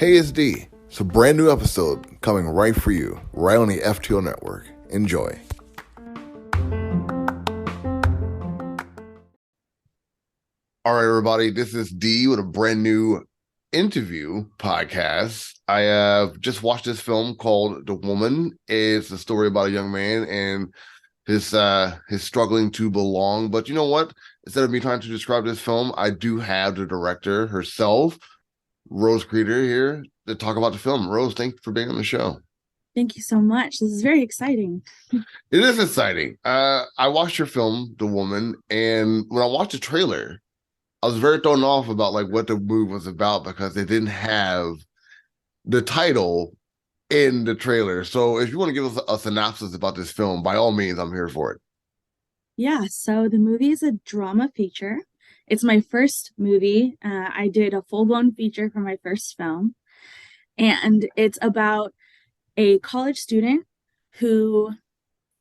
Hey, it's D. It's a brand new episode coming right for you, right on the FTO network. Enjoy. All right, everybody, this is D with a brand new interview podcast. I just watched this film called The Woman. It's a story about a young man and his struggling to belong. But you know what? Instead of me trying to describe this film, I do have the director herself, Rose Kreider, here to talk about the film. Rose, thank you for being on the show. Thank you so much. This is very exciting. It is exciting. I watched your film, The Woman, and when I watched the trailer, I was very thrown off about like what the movie was about because they didn't have the title in the trailer. So if you want to give us a synopsis about this film, by all means, I'm here for it. Yeah, so the movie is a drama feature. It's my first movie. I did a full-blown feature for my first film, and it's about a college student who,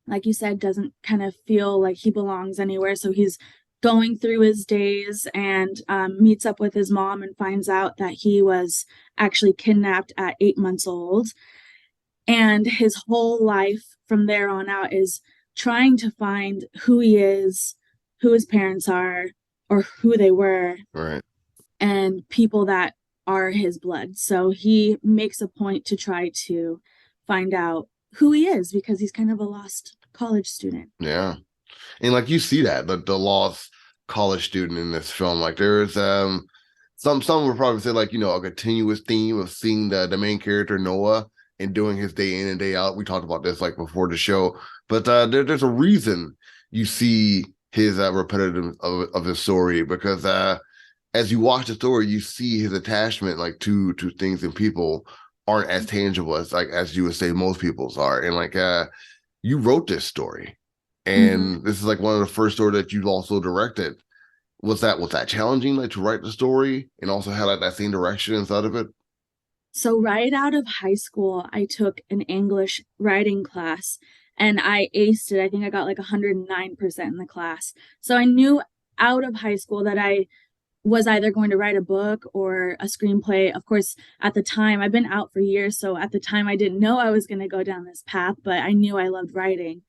like you said, doesn't kind of feel like he belongs anywhere. So he's going through his days and meets up with his mom and finds out that he was actually kidnapped at 8 months old. And his whole life from there on out is trying to find who he is, who his parents are, or who they were, Right. and people that are his blood. So he makes a point to try to find out who he is because he's kind of a lost college student. Yeah. And like you see that, the lost college student in this film. Like there's some would probably say like, a continuous theme of seeing the main character Noah and doing his day in and day out. We talked about this like before the show, but there's a reason you see his repetitive of his story because as you watch the story, you see his attachment like to things and people aren't as tangible as you would say most people's are. And like you wrote this story, and this is like one of the first stories that you also directed. Was that challenging, like to write the story and also have like that same direction inside of it? So right out of high school, I took an English writing class and I aced it. I think I got like 109% in the class. So I knew out of high school that I was either going to write a book or a screenplay. Of course, at the time, I've been out for years. So at the time, I didn't know I was going to go down this path, but I knew I loved writing.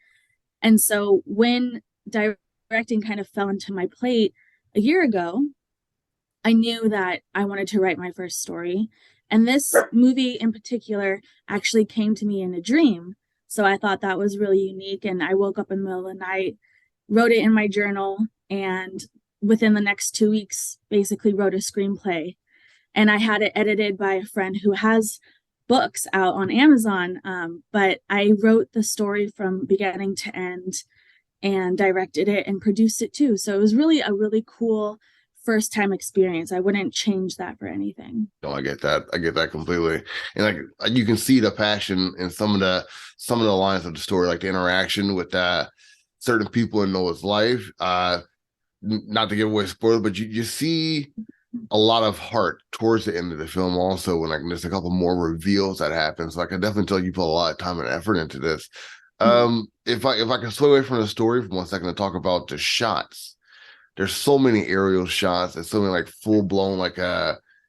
And so when directing kind of fell into my plate a year ago, I knew that I wanted to write my first story. And this movie in particular actually came to me in a dream. So I thought that was really unique. And I woke up in the middle of the night, wrote it in my journal, and within the next 2 weeks, basically wrote a screenplay. And I had it edited by a friend who has books out on Amazon. But I wrote the story from beginning to end and directed it and produced it too. So it was really a really cool first time experience. I wouldn't change that for anything. No, I get that. I get that completely. And like you can see the passion in some of the lines of the story, like the interaction with certain people in Noah's life. Not to give away spoilers, but you see a lot of heart towards the end of the film also when like there's a couple more reveals that happen. So I can definitely tell you put a lot of time and effort into this. If I can sway away from the story for 1 second to talk about the shots. There's so many aerial shots and so many like full blown like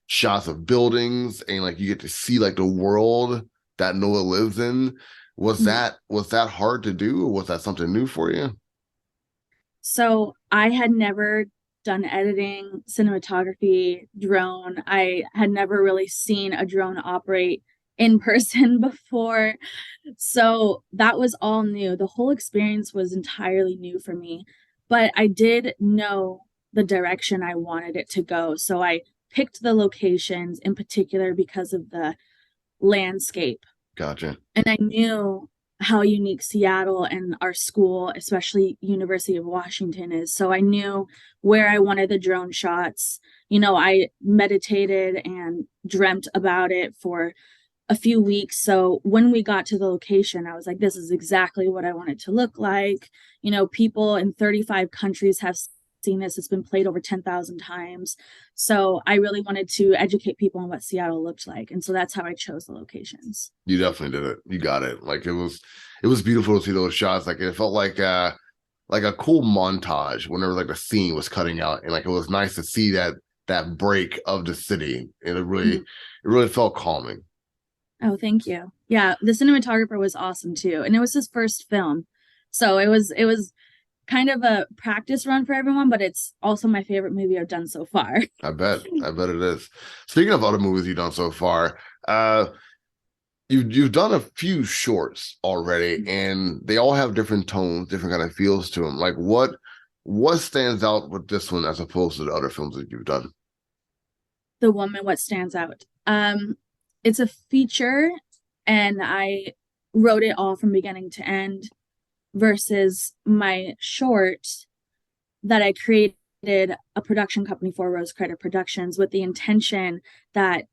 shots of buildings, and like you get to see like the world that Noah lives in. Was that hard to do, or was that something new for you? So I had never done editing, cinematography, drone. I had never really seen a drone operate in person before. So that was all new. The whole experience was entirely new for me. But I did know the direction I wanted it to go. So I picked the locations in particular because of the landscape. Gotcha. And I knew how unique Seattle and our school, especially University of Washington, is. So I knew where I wanted the drone shots. I meditated and dreamt about it for a few weeks. So when we got to the location, I was like, this is exactly what I want it to look like. People in 35 countries have seen this. It's been played over 10,000 times. So I really wanted to educate people on what Seattle looked like. And so that's how I chose the locations. You definitely did it. You got it. Like it was beautiful to see those shots. Like it felt like a cool montage whenever like the scene was cutting out, and like it was nice to see that that break of the city. And it really felt calming. Oh, thank you. Yeah, the cinematographer was awesome too, and it was his first film, so it was kind of a practice run for everyone, but it's also my favorite movie I've done so far. I bet it is. Speaking of other movies you've done so far, you've done a few shorts already, and they all have different tones, different kind of feels to them. Like what stands out with this one as opposed to the other films that you've done? The Woman, what stands out? It's a feature, and I wrote it all from beginning to end, versus my short that I created a production company for, Rose Kreider Productions, with the intention that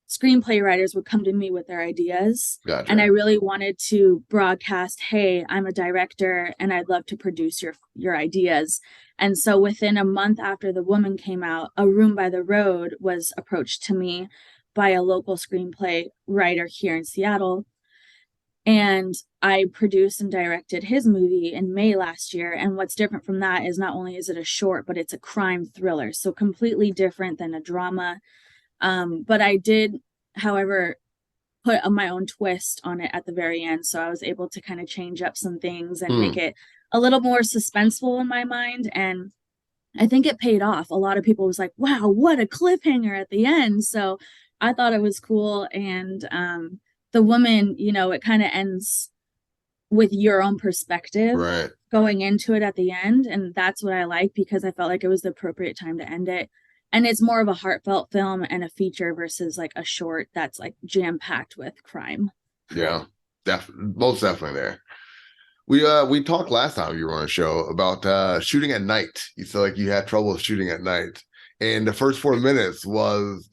screenplay writers would come to me with their ideas. And I Gotcha. really wanted to broadcast, hey, I'm a director and I'd love to produce your ideas. And so within a month after The Woman came out, A Room by the Road was approached to me by a local screenplay writer here in Seattle. And I produced and directed his movie in May last year. And what's different from that is not only is it a short, but it's a crime thriller. So completely different than a drama. But I did, however, put my own twist on it at the very end. So I was able to kind of change up some things and make Hmm. it a little more suspenseful in my mind. And I think it paid off. A lot of people was like, wow, what a cliffhanger at the end. So I thought it was cool. And The Woman, it kind of ends with your own perspective Right. going into it at the end. And that's what I like because I felt like it was the appropriate time to end it. And it's more of a heartfelt film and a feature versus like a short that's like jam packed with crime. Yeah. Most definitely there. We talked last time you were on a show about shooting at night. You feel like you had trouble shooting at night. And the first 4 minutes was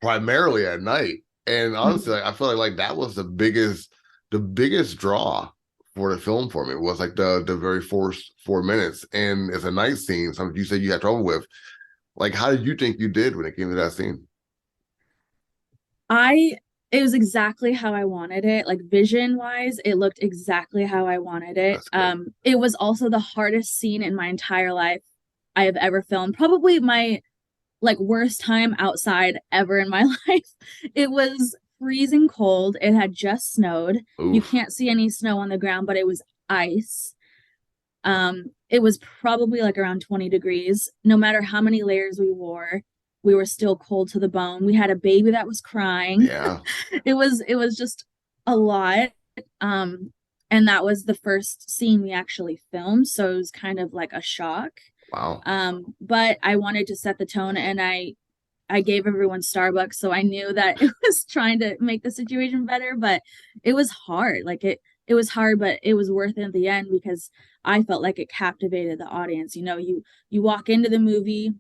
primarily at night. And honestly, Mhm. like, I feel like that was the biggest draw for the film for me was like the very first 4 minutes. And it's a night scene, something you said you had trouble with. Like, how did you think you did when it came to that scene? I it was exactly how I wanted it. Like vision wise, it looked exactly how I wanted it. That's good. It was also the hardest scene in my entire life I have ever filmed. Probably my like worst time outside ever in my life. It was freezing cold. It had just snowed. You Oof. can't see any snow on the ground, but it was ice. It was probably like around 20 degrees. No matter how many layers we were still cold to the bone. We had a baby that was crying. Yeah. It was just a lot. Um, and that was the first scene we actually filmed, so it was kind of like a shock. Wow. But I wanted to set the tone, and I gave everyone Starbucks, so I knew that it was trying to make the situation better, but it was hard. Like it was hard, but it was worth it at the end because I felt like it captivated the audience. You walk into the movie,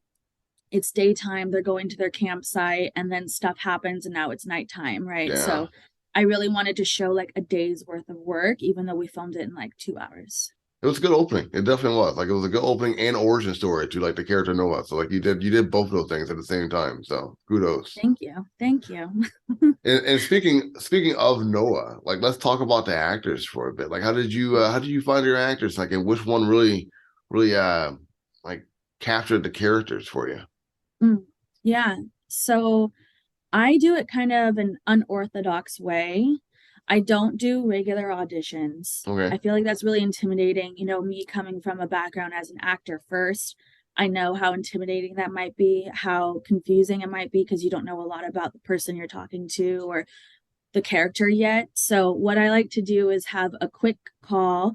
it's daytime, they're going to their campsite, and then stuff happens, and now it's nighttime, right? Yeah. So I really wanted to show like a day's worth of work, even though we filmed it in like 2 hours. It was a good opening. It definitely was. Like it was a good opening and origin story to like the character Noah. So like you did both of those things at the same time. So kudos. Thank you. Thank you. And speaking of Noah, like let's talk about the actors for a bit. Like how did you find your actors? Like and which one really like captured the characters for you? Mm, yeah. So I do it kind of an unorthodox way. I don't do regular auditions. I Okay. feel like that's really intimidating. Me coming from a background as an actor first, I know how intimidating that might be, how confusing it might be because you don't know a lot about the person you're talking to or the character yet. So, what I like to do is have a quick call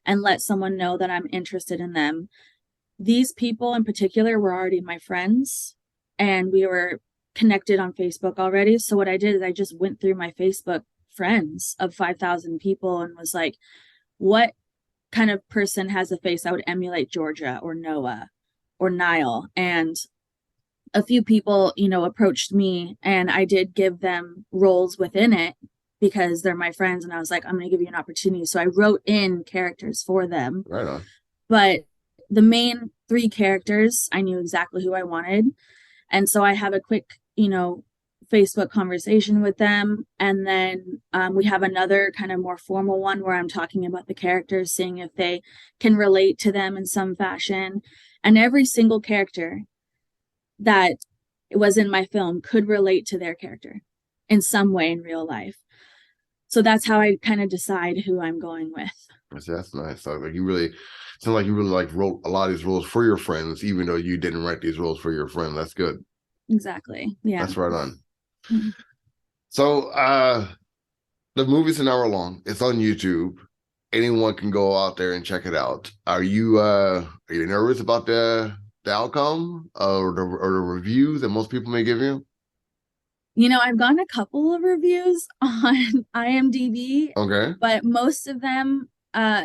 and let someone know that I'm interested in them. These people in particular were already my friends and we were connected on Facebook already. So what I did is I just went through my Facebook friends of 5,000 people and was like, what kind of person has a face that would emulate Georgia or Noah or Niall? And a few people, approached me and I did give them roles within it because they're my friends. And I was like, I'm going to give you an opportunity. So I wrote in characters for them, Right on. but the main three characters, I knew exactly who I wanted. And so I have a quick, Facebook conversation with them. And then we have another kind of more formal one where I'm talking about the characters, seeing if they can relate to them in some fashion. And every single character that was in my film could relate to their character in some way in real life. So that's how I kind of decide who I'm going with. That's nice. So like you really sound like you really like wrote a lot of these roles for your friends, even though you didn't write these roles for your friend. That's good. Exactly. Yeah. That's right on. Mhm. So the movie's an hour long. It's on YouTube. Anyone can go out there and check it out. Are you nervous about the outcome or the reviews that most people may give you? I've gotten a couple of reviews on IMDb, Okay. but most of them,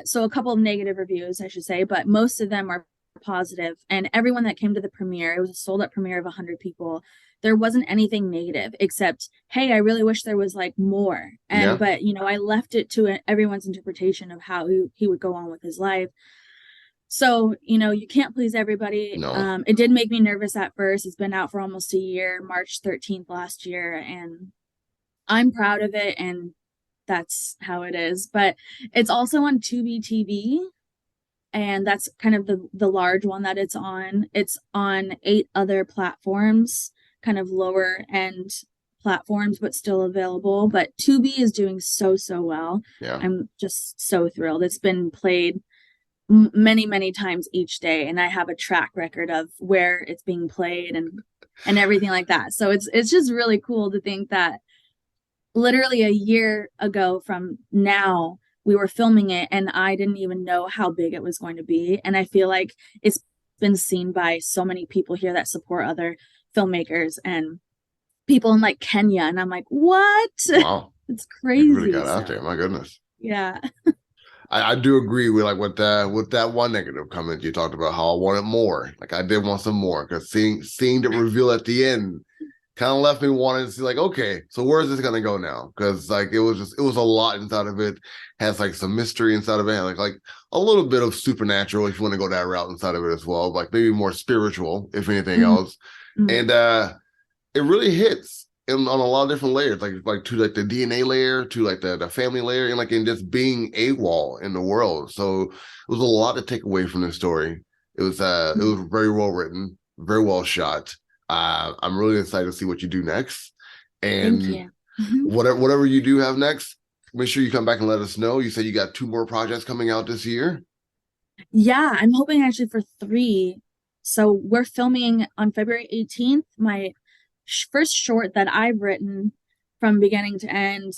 so a couple of negative reviews, I should say, but most of them are positive. And everyone that came to the premiere, it was a sold out premiere of 100 people. There wasn't anything negative except, hey, I really wish there was like more. And, Yeah. but, I left it to everyone's interpretation of how he would go on with his life. So, you can't please everybody. No. It did make me nervous at first. It's been out for almost a year, March 13th last year, and I'm proud of it, and that's how it is. But it's also on Tubi TV, and that's kind of the large one that it's on. It's on 8 other platforms, kind of lower end platforms, but still available. But Tubi is doing so well. Yeah. I'm just so thrilled. It's been played many times each day, and I have a track record of where it's being played and everything like that. So it's just really cool to think that literally a year ago from now we were filming it and I didn't even know how big it was going to be, and I feel like it's been seen by so many people here that support other filmmakers and people in like Kenya, and I'm like, what? Wow. It's You really crazy. got out there. So My goodness. yeah. I do agree with like with that one negative comment you talked about how I wanted more. Like I did want some more because seeing the reveal at the end kind of left me wanting to see like, okay, so where's this gonna go now? Because like it was a lot inside of it. Has like some mystery inside of it, like a little bit of supernatural if you want to go that route inside of it as well, like maybe more spiritual if anything Mhm. else. Mhm. And it really hits on a lot of different layers, like to like the DNA layer, to like the family layer, and like in just being AWOL in the world. So it was a lot to take away from the story. It Mhm. was very well written, very well shot. I'm really excited to see what you do next. Thank And you. Mhm. whatever you do have next, make sure you come back and let us know. You said you got 2 more projects coming out this year. Yeah, I'm hoping actually for 3. So we're filming on February 18th, my first short that I've written from beginning to end.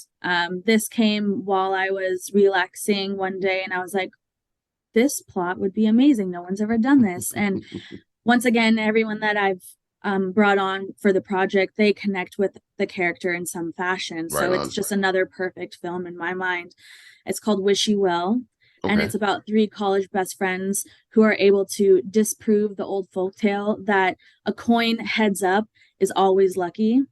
This came while I was relaxing one day, and I was like, this plot would be amazing. No one's ever done this. And once again, everyone that I've brought on for the project, they connect with the character in some fashion. Right So it's on. just another perfect film in my mind. It's called Wish You Well, and Okay. it's about 3 college best friends who are able to disprove the old folktale that a coin heads up is always lucky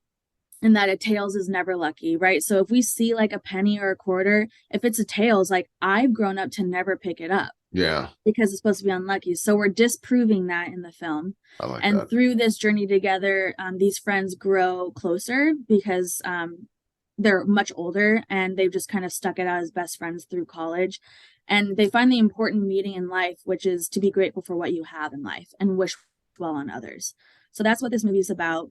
and that a tails is never lucky, right? So if we see like a penny or a quarter, if it's a tails, like I've grown up to never pick it up Yeah, because it's supposed to be unlucky. So we're disproving that in the film. I like And that. through this journey together, these friends grow closer because they're much older and they've just kind of stuck it out as best friends through college. And they find the important meaning in life, which is to be grateful for what you have in life and wish well on others. So that's what this movie is about.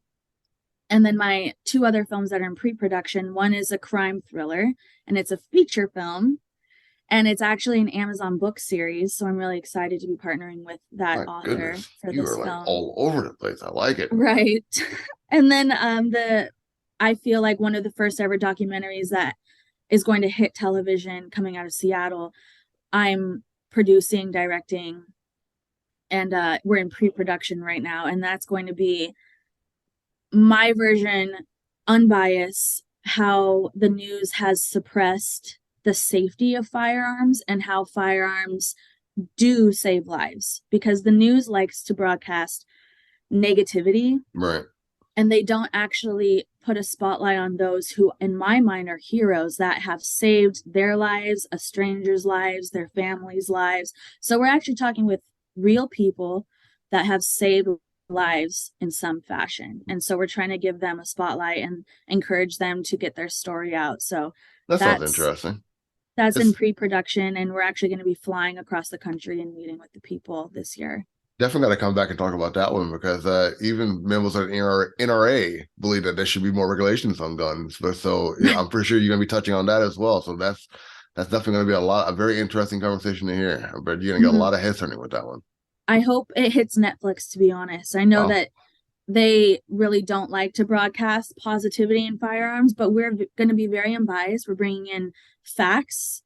And then my 2 other films that are in pre-production, one is a crime thriller and it's a feature film, and it's actually an Amazon book series. So I'm really excited to be partnering with that My author goodness, for you are this like film. all over the place. I like it. Right. And then the I feel like one of the first ever documentaries that is going to hit television coming out of Seattle. I'm producing, directing, and we're in pre-production right now, and that's going to be my version, unbiased, how the news has suppressed the safety of firearms and how firearms do save lives, because the news likes to broadcast negativity Right. and they don't actually put a spotlight on those who in my mind are heroes that have saved their lives, a stranger's lives, their families' lives. So we're actually talking with real people that have saved lives in some fashion, and so we're trying to give them a spotlight and encourage them to get their story out. So That sounds that's interesting. that's in It's pre-production, and we're actually going to be flying across the country and meeting with the people this year. Definitely got to come back and talk about that one because even members of the NRA believe that there should be more regulations on guns. But so yeah, I'm pretty sure you're going to be touching on that as well. So that's definitely going to be a very interesting conversation to hear. But you're going to get a Mhm. lot of head turning with that one. I hope it hits Netflix, to be honest. I know Oh, that they really don't like to broadcast positivity in firearms, but we're going to be very unbiased. We're bringing in facts,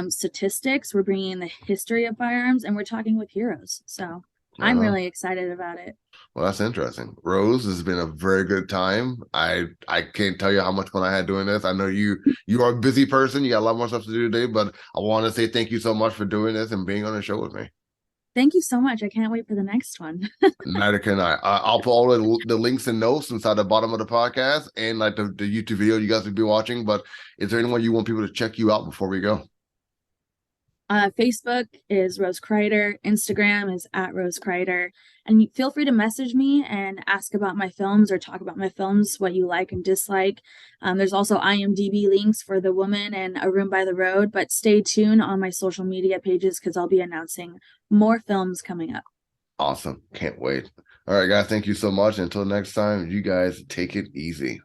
statistics, we're bringing in the history of firearms, and we're talking with heroes. So right I'm on. really excited about it. Well, that's interesting. Rose, this has been a very good time. I can't tell you how much fun I had doing this. I know you are a busy person. You got a lot more stuff to do today, but I want to say thank you so much for doing this and being on the show with me. Thank you so much. I can't wait for the next one. Neither can I. I'll put all the links and notes inside the bottom of the podcast and like the YouTube video you guys will be watching. But is there anyone you want people to check you out before we go? Facebook is Rose Kreider. Instagram is at Rose Kreider. And feel free to message me and ask about my films or talk about my films, what you like and dislike. There's also IMDb links for The Woman and A Room by the Road. But stay tuned on my social media pages because I'll be announcing more films coming up. Awesome. Can't wait. All right, guys. Thank you so much. Until next time, you guys take it easy.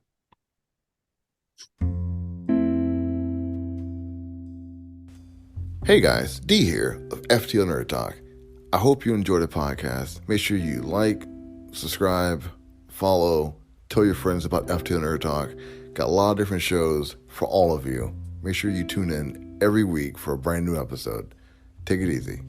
Hey guys, D here of FTL Nerd Talk. I hope you enjoyed the podcast. Make sure you like, subscribe, follow, tell your friends about FTL Nerd Talk. Got a lot of different shows for all of you. Make sure you tune in every week for a brand new episode. Take it easy.